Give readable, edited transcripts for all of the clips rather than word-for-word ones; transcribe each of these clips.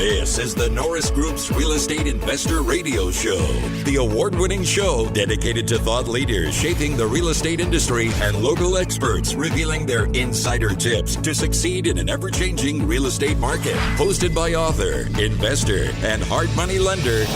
This is the Norris Group's Real Estate Investor Radio Show, the award-winning show dedicated to thought leaders shaping the real estate industry and local experts revealing their insider tips to succeed in an ever-changing real estate market. Hosted by author, investor, and hard money lender,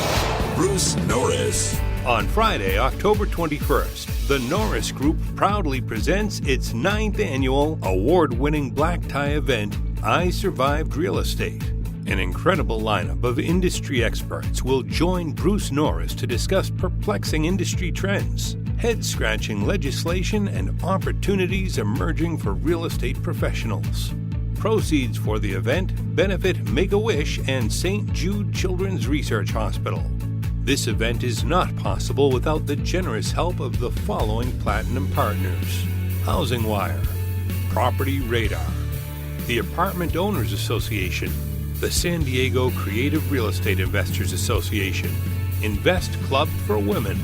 Bruce Norris. On Friday, October 21st, the Norris Group proudly presents its 9th annual award-winning black tie event, I Survived Real Estate. An incredible lineup of industry experts will join Bruce Norris to discuss perplexing industry trends, head-scratching legislation, and opportunities emerging for real estate professionals. Proceeds for the event benefit Make-A-Wish and St. Jude Children's Research Hospital. This event is not possible without the generous help of the following platinum partners: Housing Wire, Property Radar, the Apartment Owners Association, the San Diego Creative Real Estate Investors Association, Invest Club for Women,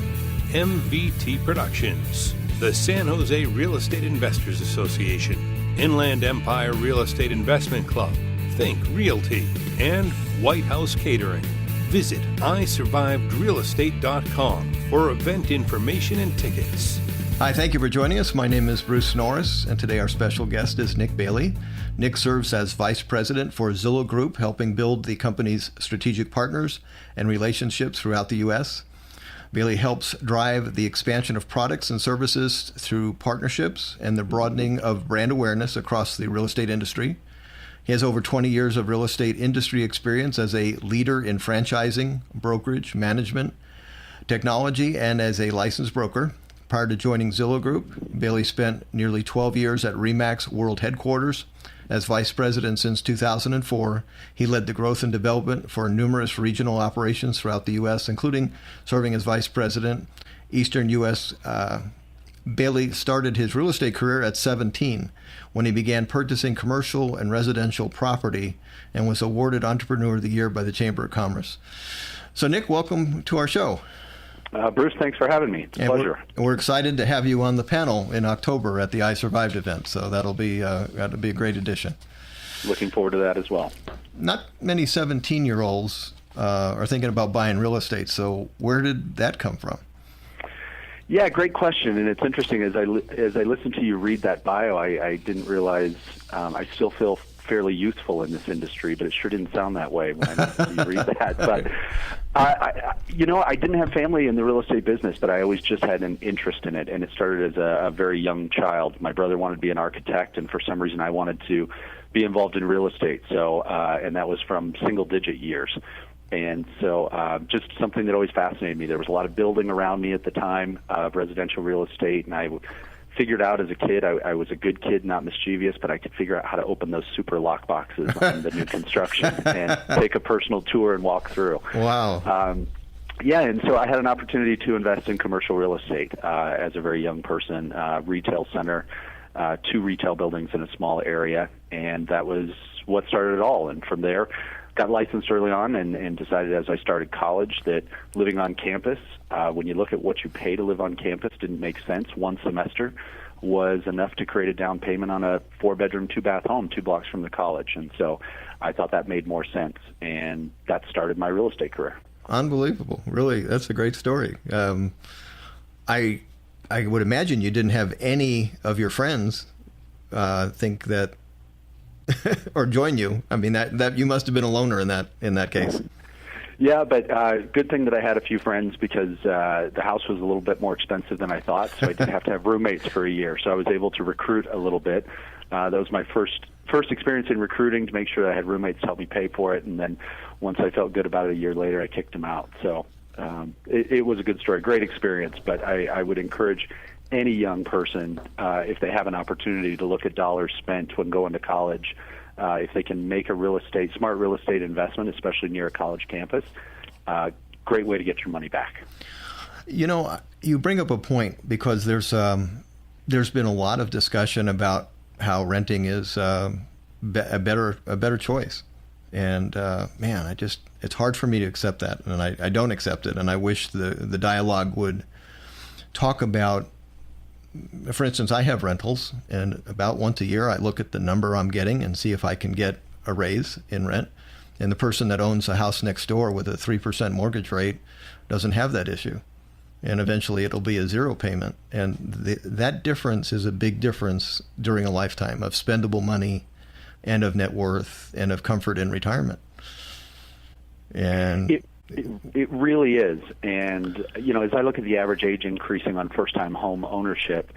MVT Productions, the San Jose Real Estate Investors Association, Inland Empire Real Estate Investment Club, Think Realty, and White House Catering. Visit isurvivedrealestate.com for event information and tickets. Hi, thank you for joining us. My name is Bruce Norris, and today our special guest is Nick Bailey. Nick serves as Vice President for Zillow Group, helping build the company's strategic partners and relationships throughout the U.S. Bailey helps drive the expansion of products and services through partnerships and the broadening of brand awareness across the real estate industry. He has over 20 years of real estate industry experience as a leader in franchising, brokerage, management, technology, and as a licensed broker. Prior to joining Zillow Group, Bailey spent nearly 12 years at RE/MAX World Headquarters. As Vice President since 2004, he led the growth and development for numerous regional operations throughout the U.S., including serving as Vice President, Eastern U.S. Bailey started his real estate career at 17 when he began purchasing commercial and residential property and was awarded Entrepreneur of the Year by the Chamber of Commerce. So, Nick, welcome to our show. Bruce, thanks for having me. It's a pleasure. We're excited to have you on the panel in October at the I Survived event, so that'll be a great addition. Looking forward to that as well. Not many 17-year-olds are thinking about buying real estate, so where did that come from? Yeah, great question, and it's interesting. As I listened to you read that bio, I didn't realize I still feel fairly youthful in this industry, but it sure didn't sound that way when you read that. But I didn't have family in the real estate business, but I always just had an interest in it, and it started as a very young child. My brother wanted to be an architect, and for some reason I wanted to be involved in real estate. So, and that was from single-digit years. And so just something that always fascinated me. There was a lot of building around me at the time of residential real estate, and I figured out as a kid, I was a good kid, not mischievous, but I could figure out how to open those super lock boxes on the new construction and take a personal tour and walk through. Wow. Yeah, and so I had an opportunity to invest in commercial real estate as a very young person, retail center, 2 retail buildings in a small area, and that was what started it all. And from there, got licensed early on and decided as I started college that living on campus, when you look at what you pay to live on campus, didn't make sense. One semester was enough to create a down payment on a 4-bedroom, 2-bath home 2 blocks from the college. And so I thought that made more sense, and that started my real estate career. Unbelievable. Really, that's a great story. I would imagine you didn't have any of your friends think that or join you. I mean, that you must have been a loner in that case. Yeah, but good thing that I had a few friends because the house was a little bit more expensive than I thought, so I did have to have roommates for a year. So I was able to recruit a little bit. That was my first experience in recruiting to make sure that I had roommates to help me pay for it. And then once I felt good about it a year later, I kicked them out. So it was a good story, great experience. But I would encourage any young person, if they have an opportunity to look at dollars spent when going to college, if they can make a smart real estate investment, especially near a college campus, great way to get your money back. You know, you bring up a point because there's been a lot of discussion about how renting is a better choice, and man, it's hard for me to accept that, and I don't accept it, and I wish the dialogue would talk about. For instance, I have rentals, and about once a year I look at the number I'm getting and see if I can get a raise in rent. And the person that owns a house next door with a 3% mortgage rate doesn't have that issue. And eventually it'll be a zero payment. And that difference is a big difference during a lifetime of spendable money and of net worth and of comfort in retirement. And it really is. And, as I look at the average age increasing on first-time home ownership,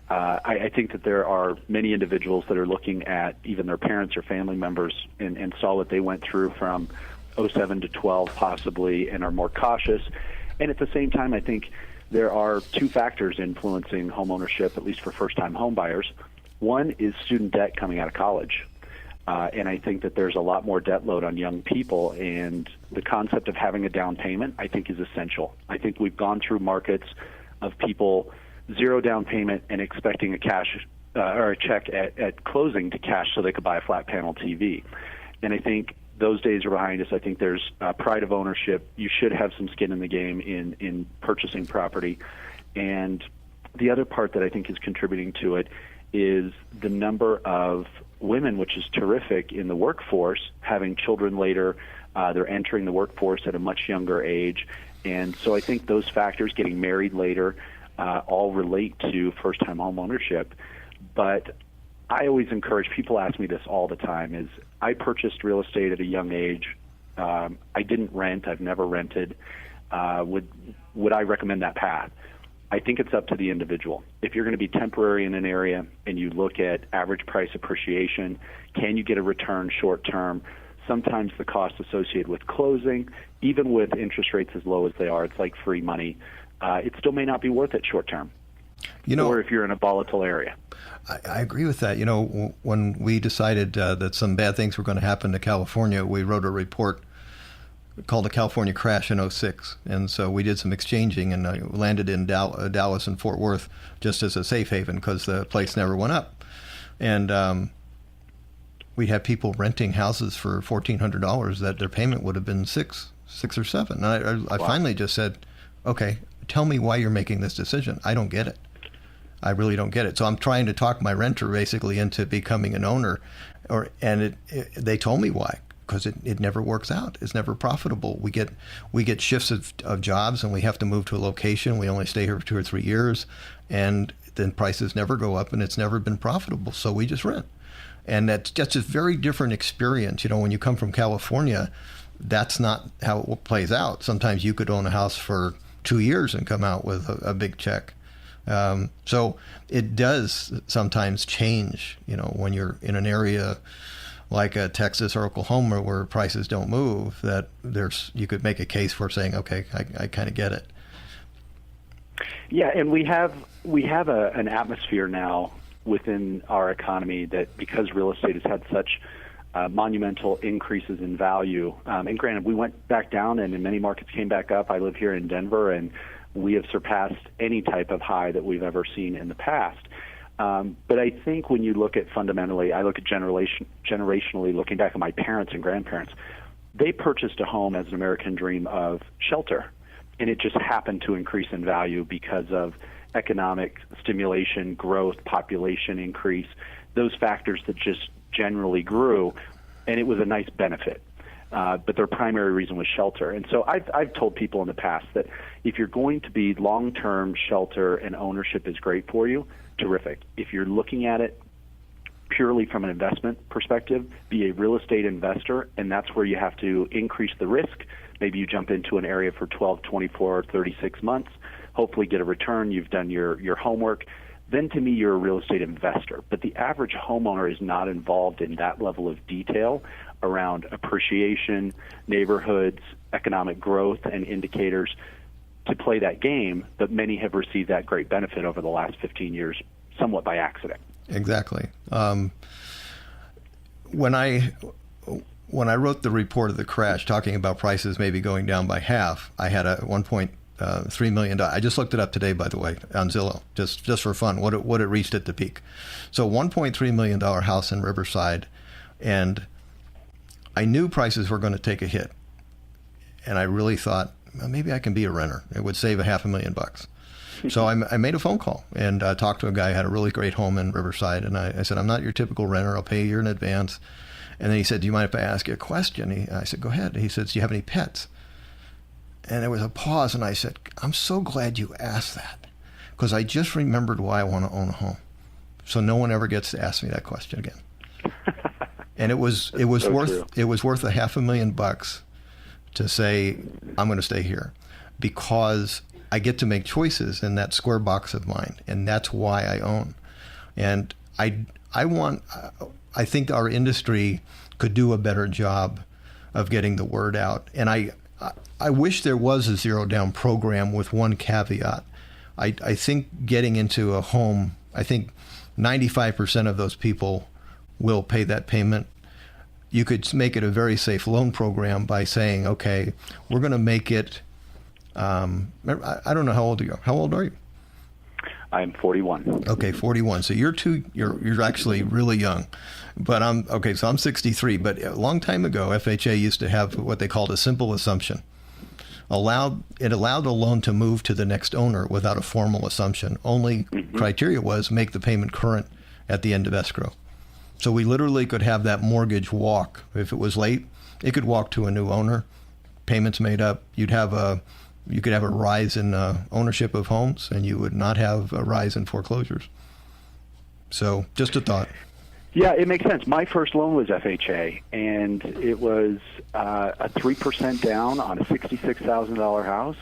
I think that there are many individuals that are looking at even their parents or family members and saw what they went through from 07 to 12 possibly and are more cautious. And at the same time, I think there are two factors influencing home ownership, at least for first-time home buyers. One is student debt coming out of college. And I think that there's a lot more debt load on young people, and the concept of having a down payment, I think, is essential. I think we've gone through markets of people zero down payment and expecting a cash or a check at closing to cash so they could buy a flat panel TV. And I think those days are behind us. I think there's pride of ownership. You should have some skin in the game in purchasing property. And the other part that I think is contributing to it is the number of women, which is terrific, in the workforce, having children later. They're entering the workforce at a much younger age. And so I think those factors, getting married later, all relate to first-time home ownership. But I always encourage, people ask me this all the time, is I purchased real estate at a young age. I didn't rent. I've never rented. Would I recommend that path? I think it's up to the individual. If you're going to be temporary in an area and you look at average price appreciation, can you get a return short term? Sometimes the cost associated with closing, even with interest rates as low as they are, it's like free money. It still may not be worth it short term. Or if you're in a volatile area. I agree with that. When we decided that some bad things were going to happen to California, we wrote a report called the California Crash in 06. And so we did some exchanging and landed in Dallas and Fort Worth just as a safe haven because the place never went up. And we had people renting houses for $1,400 that their payment would have been six or seven. And I finally just said, okay, tell me why you're making this decision. I don't get it. I really don't get it. So I'm trying to talk my renter basically into becoming an owner, and they told me why. Because it never works out. It's never profitable. We get shifts of jobs, and we have to move to a location. We only stay here for 2 or 3 years, and then prices never go up, and it's never been profitable. So we just rent, and that's just a very different experience. When you come from California, that's not how it plays out. Sometimes you could own a house for 2 years and come out with a big check. So it does sometimes change. When you're in an area like Texas or Oklahoma where prices don't move, that you could make a case for saying, okay, I kind of get it. Yeah, and we have an atmosphere now within our economy that because real estate has had such monumental increases in value, and granted, we went back down and in many markets came back up. I live here in Denver, and we have surpassed any type of high that we've ever seen in the past. But I think when you look at fundamentally, I look at generationally, looking back at my parents and grandparents, they purchased a home as an American dream of shelter. And it just happened to increase in value because of economic stimulation, growth, population increase, those factors that just generally grew. And it was a nice benefit. But their primary reason was shelter. And so I've told people in the past that if you're going to be long-term, shelter and ownership is great for you, terrific. If you're looking at it purely from an investment perspective, be a real estate investor, and that's where you have to increase the risk. Maybe you jump into an area for 12, 24, or 36 months, hopefully get a return, you've done your homework. Then to me, you're a real estate investor. But the average homeowner is not involved in that level of detail around appreciation, neighborhoods, economic growth, and indicators to play that game, but many have received that great benefit over the last 15 years, somewhat by accident. Exactly. When I wrote the report of the crash, talking about prices maybe going down by half, I had a $1.3 million. I just looked it up today, by the way, on Zillow, just for fun, what it reached at the peak. So $1.3 million house in Riverside, and I knew prices were going to take a hit, and I really thought, well, maybe I can be a renter. It would save $500,000. So I made a phone call and talked to a guy who had a really great home in Riverside, and I said, I'm not your typical renter. I'll pay a year in advance. And then he said, do you mind if I ask you a question? I said, go ahead. He said, do you have any pets? And there was a pause, and I said, I'm so glad you asked that, because I just remembered why I want to own a home. So no one ever gets to ask me that question again. And it was so worth true. it was worth $500,000 to say I'm going to stay here, because I get to make choices in that square box of mine, and that's why I own. And I think our industry could do a better job of getting the word out. And I wish there was a zero down program with one caveat. I think getting into a home, I think 95% of those people will pay that payment. You could make it a very safe loan program by saying, okay, we're going to make it, I don't know how old you are. How old are you? I'm 41. Okay, 41. So you're actually really young. But so I'm 63. But a long time ago, FHA used to have what they called a simple assumption. It allowed the loan to move to the next owner without a formal assumption. Only criteria was make the payment current at the end of escrow. So we literally could have that mortgage walk. If it was late, it could walk to a new owner. Payments made up. You could have a rise in ownership of homes, and you would not have a rise in foreclosures. So just a thought. Yeah, it makes sense. My first loan was FHA, and it was a 3% down on a $66,000 house.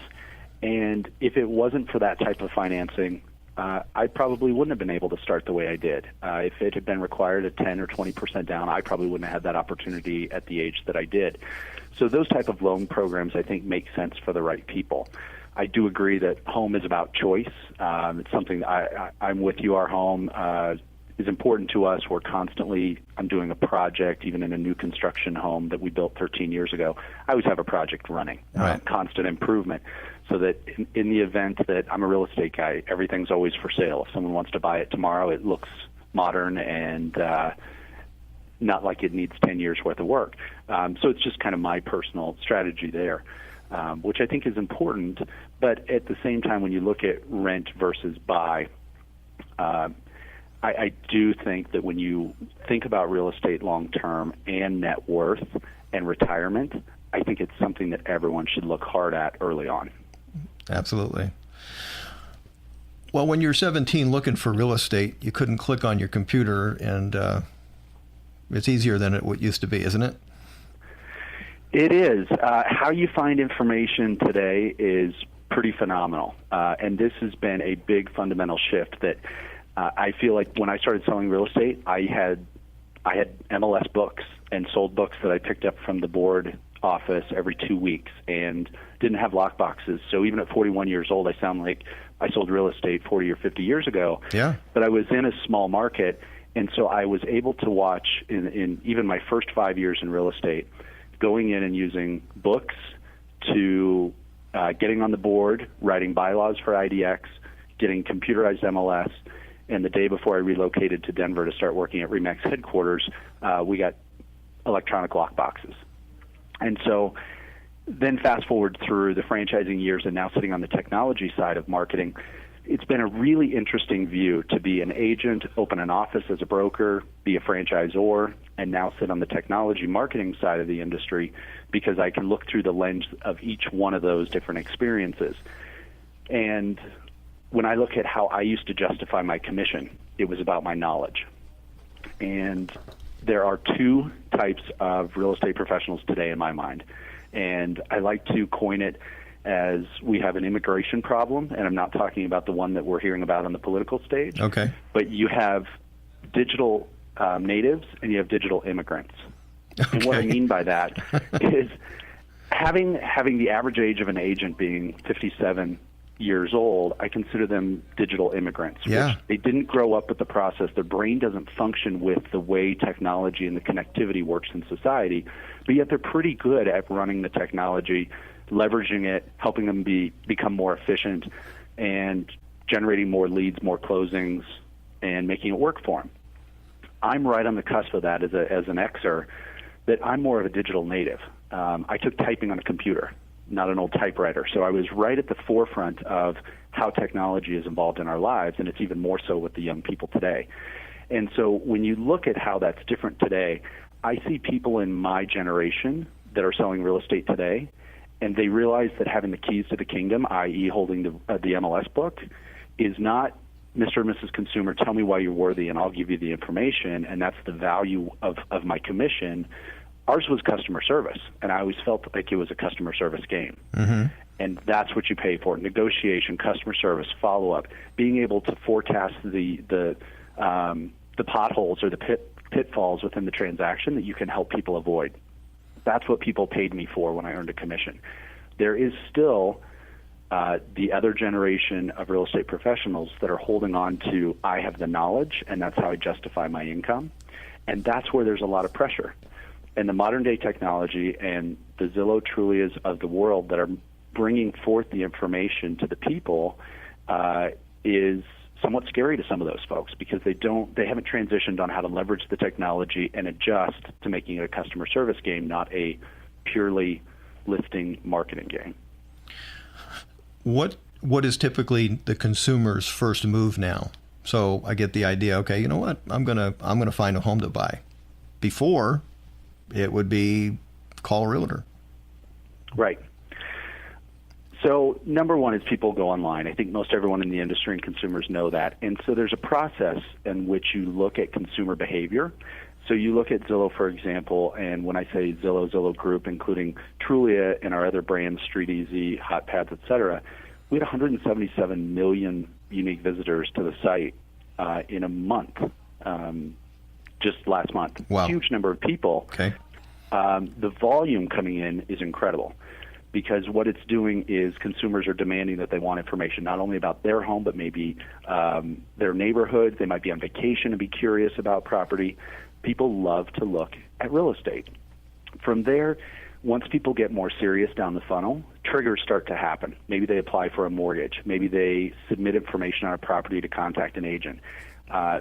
And if it wasn't for that type of financing, I probably wouldn't have been able to start the way I did. If it had been required at 10 or 20% down, I probably wouldn't have had that opportunity at the age that I did. So those type of loan programs, I think, make sense for the right people. I do agree that home is about choice. It's something I'm with you. Our home is important to us. I'm doing a project, even in a new construction home that we built 13 years ago. I always have a project running, right. Constant improvement, so that in the event that I'm a real estate guy, everything's always for sale. If someone wants to buy it tomorrow, it looks modern and not like it needs 10 years worth of work. So it's just kind of my personal strategy there, which I think is important. But at the same time, when you look at rent versus buy, I do think that when you think about real estate long-term and net worth and retirement, I think it's something that everyone should look hard at early on. Absolutely. Well, when you're 17 looking for real estate, you couldn't click on your computer, and it's easier than it used to be, isn't it? It is. How you find information today is pretty phenomenal, and this has been a big fundamental shift that I feel like when I started selling real estate, I had MLS books and sold books that I picked up from the board office every 2 weeks and didn't have lock boxes. So even at 41 years old, I sound like I sold real estate 40 or 50 years ago. Yeah. But I was in a small market, and so I was able to watch in even my first 5 years in real estate, going in and using books to getting on the board, writing bylaws for IDX, getting computerized MLS. And the day before I relocated to Denver to start working at RE/MAX headquarters, we got electronic lock boxes. And so then fast forward through the franchising years and now sitting on the technology side of marketing, it's been a really interesting view to be an agent, open an office as a broker, be a franchisor, and now sit on the technology marketing side of the industry, because I can look through the lens of each one of those different experiences. And when I look at how I used to justify my commission, it was about my knowledge. And there are two types of real estate professionals today in my mind. And I like to coin it as we have an immigration problem, and I'm not talking about the one that we're hearing about on the political stage. Okay. But you have digital natives and you have digital immigrants. Okay. And what I mean by that is having the average age of an agent being 57 years old, I consider them digital immigrants. Yeah. Which they didn't grow up with the process. Their brain doesn't function with the way technology and the connectivity works in society, but yet they're pretty good at running the technology, leveraging it, helping them become more efficient, and generating more leads, more closings, and making it work for them. I'm right on the cusp of that as an Xer, that I'm more of a digital native. I took typing on a computer, not an old typewriter. So I was right at the forefront of how technology is involved in our lives, and it's even more so with the young people today. And so when you look at how that's different today, I see people in my generation that are selling real estate today, and they realize that having the keys to the kingdom, i.e. holding the MLS book, is not Mr. and Mrs. Consumer, tell me why you're worthy and I'll give you the information, and that's the value of my commission. Ours was customer service, and I always felt like it was a customer service game. Mm-hmm. And that's what you pay for: negotiation, customer service, follow-up, being able to forecast the potholes or the pitfalls within the transaction that you can help people avoid. That's what people paid me for when I earned a commission. There is still the other generation of real estate professionals that are holding on to, I have the knowledge, and that's how I justify my income. And that's where there's a lot of pressure. And the modern day technology and the Zillow Trulias of the world that are bringing forth the information to the people is somewhat scary to some of those folks, because they haven't transitioned on how to leverage the technology and adjust to making it a customer service game, not a purely listing marketing game. What is typically the consumer's first move now? So I get the idea, okay, you know what? I'm gonna find a home to buy. Before, it would be call a realtor. Right. So number one is people go online. I think most everyone in the industry and consumers know that. And so there's a process in which you look at consumer behavior. So you look at Zillow, for example, and when I say Zillow Group, including Trulia and our other brands, Street Easy, Hot Pads, et cetera, we had 177 million unique visitors to the site in a month, just last month. Wow. Huge number of people. Okay. The volume coming in is incredible, because what it's doing is consumers are demanding that they want information not only about their home, but maybe their neighborhood. They might be on vacation and be curious about property. People love to look at real estate. From there, once people get more serious down the funnel, triggers start to happen. Maybe they apply for a mortgage. Maybe they submit information on a property to contact an agent.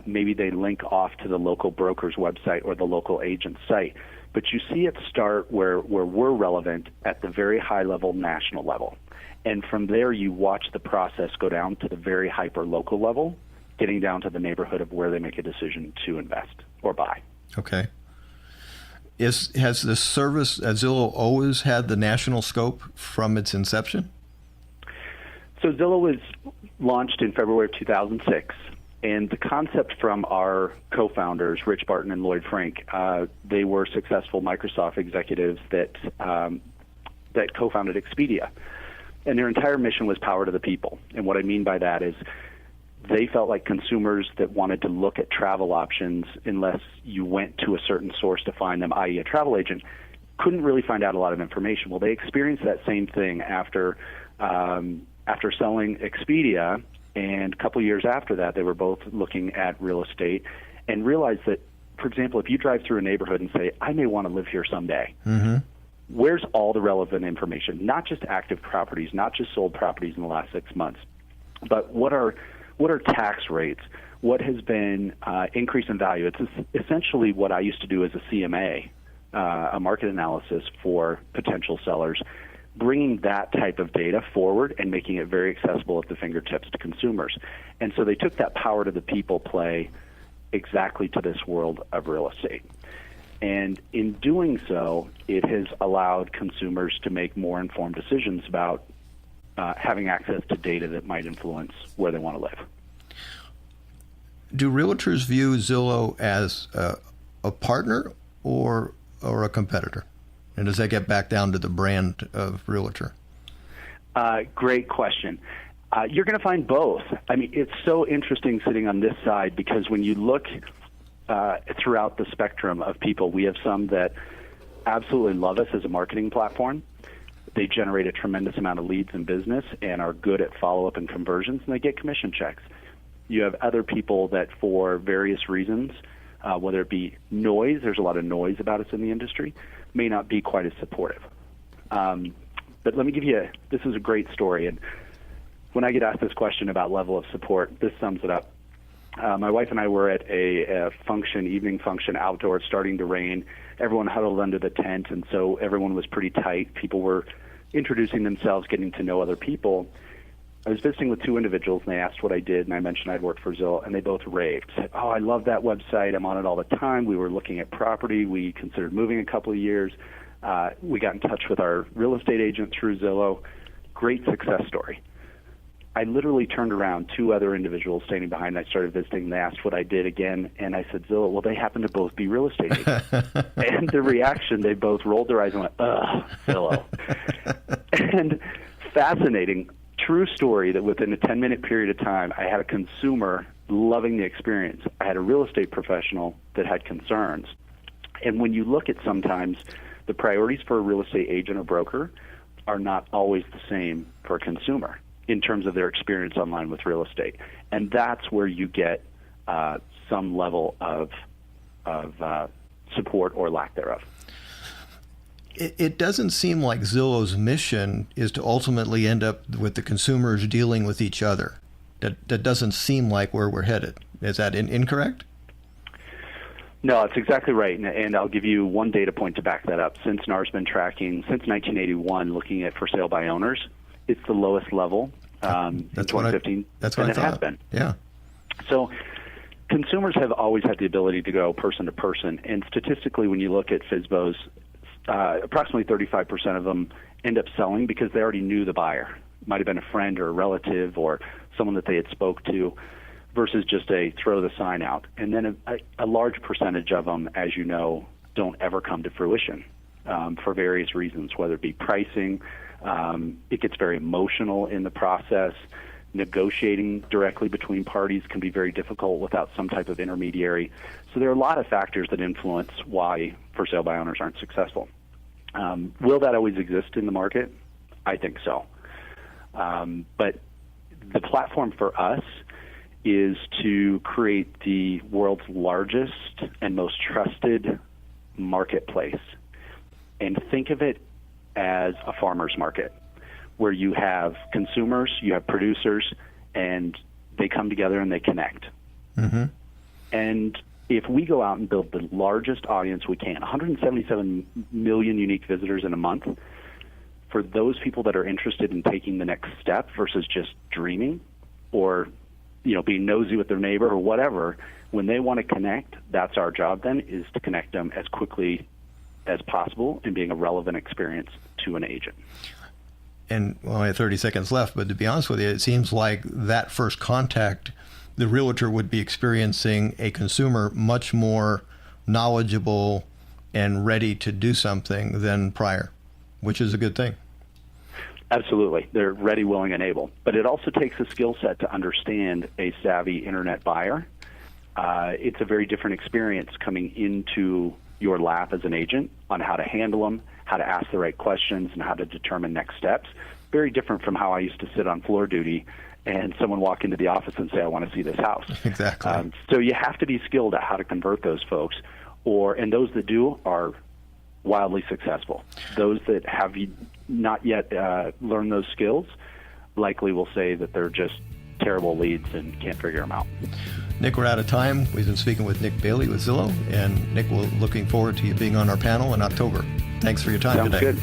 Maybe they link off to the local broker's website or the local agent's site. But you see it start where we're relevant at the very high level, national level. And from there, you watch the process go down to the very hyper local level, getting down to the neighborhood of where they make a decision to invest or buy. Okay. Has the service at Zillow always had the national scope from its inception? So Zillow was launched in February of 2006. And the concept from our co-founders, Rich Barton and Lloyd Frank, they were successful Microsoft executives that co-founded Expedia. And their entire mission was power to the people. And what I mean by that is they felt like consumers that wanted to look at travel options, unless you went to a certain source to find them, i.e. a travel agent, couldn't really find out a lot of information. Well, they experienced that same thing after selling Expedia. And a couple of years after that, they were both looking at real estate and realized that, for example, if you drive through a neighborhood and say, I may want to live here someday, mm-hmm. Where's all the relevant information? Not just active properties, not just sold properties in the last 6 months, but what are tax rates? What has been increase in value? It's essentially what I used to do as a CMA, a market analysis for potential sellers, bringing that type of data forward and making it very accessible at the fingertips to consumers. And so they took that power to the people play exactly to this world of real estate. And in doing so, it has allowed consumers to make more informed decisions about having access to data that might influence where they want to live. Do realtors view Zillow as a partner or a competitor? And does that get back down to the brand of realtor? Great question. You're going to find both. I mean, it's so interesting sitting on this side, because when you look throughout the spectrum of people, we have some that absolutely love us as a marketing platform. They generate a tremendous amount of leads and business and are good at follow-up and conversions, and they get commission checks. You have other people that, for various reasons, whether it be noise, there's a lot of noise about us in the industry, may not be quite as supportive. But let me give you this is a great story. And when I get asked this question about level of support, this sums it up. My wife and I were at a evening function outdoors, starting to rain. Everyone huddled under the tent, and so everyone was pretty tight. People were introducing themselves, getting to know other people. I was visiting with two individuals, and they asked what I did, and I mentioned I'd worked for Zillow, and they both raved. Said, "Oh, I love that website. I'm on it all the time. We were looking at property. We considered moving a couple of years. We got in touch with our real estate agent through Zillow. Great success story." I literally turned around, two other individuals standing behind, and I started visiting, and they asked what I did again, and I said, "Zillow." Well, they happen to both be real estate agents. And the reaction, they both rolled their eyes and went, "Ugh, Zillow." And fascinating, true story that within a 10-minute period of time, I had a consumer loving the experience. I had a real estate professional that had concerns. And when you look at sometimes the priorities for a real estate agent or broker are not always the same for a consumer in terms of their experience online with real estate. And that's where you get some level of support or lack thereof. It doesn't seem like Zillow's mission is to ultimately end up with the consumers dealing with each other. That doesn't seem like where we're headed. Is that incorrect? No, that's exactly right. And I'll give you one data point to back that up. Since NAR's been tracking, since 1981, looking at for sale by owners, it's the lowest level in 2015 than it has been. Yeah. So consumers have always had the ability to go person to person. And statistically, when you look at FSBOs, approximately 35% of them end up selling because they already knew the buyer. It might have been a friend or a relative or someone that they had spoke to versus just a throw the sign out. And then a large percentage of them, as you know, don't ever come to fruition for various reasons, whether it be pricing. It gets very emotional in the process. Negotiating directly between parties can be very difficult without some type of intermediary. So there are a lot of factors that influence why for sale by owners aren't successful. Will that always exist in the market? I think so. But the platform for us is to create the world's largest and most trusted marketplace. And think of it as a farmer's market, where you have consumers, you have producers, and they come together and they connect. Mm-hmm. And if we go out and build the largest audience we can, 177 million unique visitors in a month, for those people that are interested in taking the next step versus just dreaming or being nosy with their neighbor or whatever, when they want to connect, that's our job then, is to connect them as quickly as possible and being a relevant experience to an agent. And I have 30 seconds left, but to be honest with you, it seems like that first contact, the realtor would be experiencing a consumer much more knowledgeable and ready to do something than prior, which is a good thing. Absolutely. They're ready, willing, and able. But it also takes a skill set to understand a savvy internet buyer. It's a very different experience coming into your lap as an agent on how to handle them, how to ask the right questions, and how to determine next steps. Very different from how I used to sit on floor duty and someone walk into the office and say, "I want to see this house." Exactly. So you have to be skilled at how to convert those folks, and those that do are wildly successful. Those that have not yet learned those skills likely will say that they're just terrible leads and can't figure them out. Nick, we're out of time. We've been speaking with Nick Bailey with Zillow, and Nick, we're looking forward to you being on our panel in October. Thanks for your time today. Sounds good.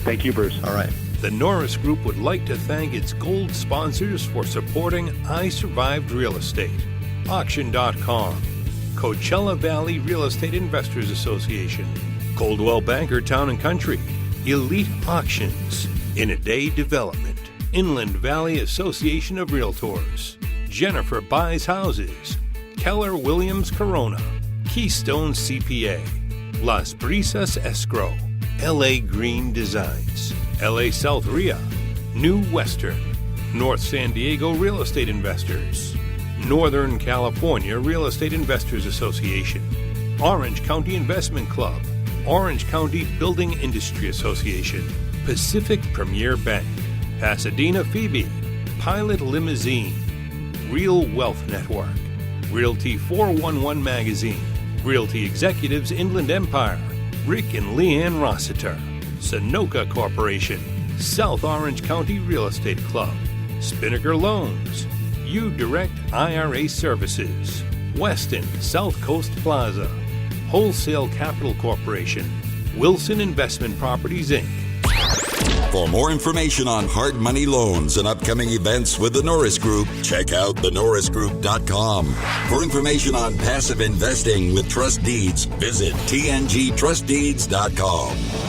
Thank you, Bruce. All right. The Norris Group would like to thank its gold sponsors for supporting I Survived Real Estate, Auction.com, Coachella Valley Real Estate Investors Association, Coldwell Banker Town and Country, Elite Auctions, In a Day Development, Inland Valley Association of Realtors, Jennifer Buys Houses, Keller Williams Corona, Keystone CPA, Las Brisas Escrow, LA Green Designs, LA South RIA, New Western, North San Diego Real Estate Investors, Northern California Real Estate Investors Association, Orange County Investment Club, Orange County Building Industry Association, Pacific Premier Bank, Pasadena Phoebe, Pilot Limousine, Real Wealth Network, Realty 411 Magazine, Realty Executives Inland Empire, Rick and Leanne Rossiter, Sunoco Corporation, South Orange County Real Estate Club, Spinnaker Loans, U-Direct IRA Services, Weston South Coast Plaza, Wholesale Capital Corporation, Wilson Investment Properties, Inc. For more information on hard money loans and upcoming events with the Norris Group, check out thenorrisgroup.com. For information on passive investing with trust deeds, visit tngtrustdeeds.com.